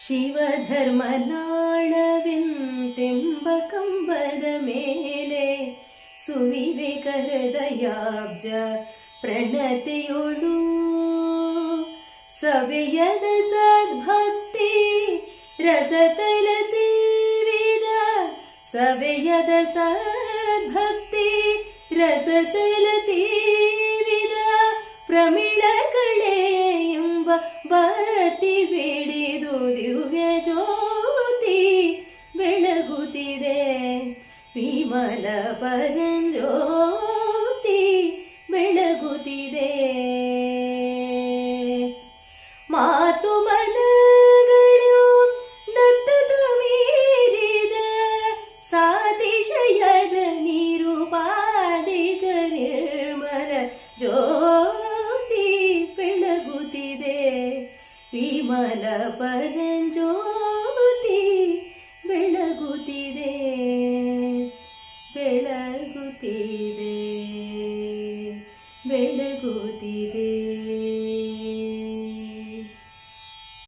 ಶಿವಧರ್ಮನಾಳವೆಂತೆಂಬ ಕಂಬದ ಮೇಲೆ ಸುವಿವೇಕ ಹೃದಯಾಬ್ಜ ಪ್ರಣತಿಯೊಳು ಸವೆಯದ ಸದ್ಭಕ್ತಿ ರಸತಲತಿ ವಿದ ಸವೆಯದ ಸದ್ಭಕ್ತಿ ರಸತಲತಿ ವಿದ ಪ್ರಮಿಳ ಕಳೆ ಎಂಬ ಬತ್ತಿ ಬಿಡಿದು ದಿವ್ಯ ಜ್ಯೋತಿ ಬೆಳಗುತ್ತಿದೆ ವಿಮಲ ಪರಂಜ್ಯೋತಿ ಬೆಳಗುತ್ತಿದೆ. ಮಾತು ಮನಗಳು ದತ್ತದ ಮೀರಿದ ಸಾತಿಶಯದ ನಿರುಪಾದಿಕ ನಿರ್ಮಲ ಜ್ಯೋತಿ ಬೆಳಗುತ್ತಿದೆ ವಿಮಲ ಪರಂಜ್ಯೋತಿ ಬೆಳಗುತ್ತಿದೆ ಬೆಳಗುತ್ತಿದೆ.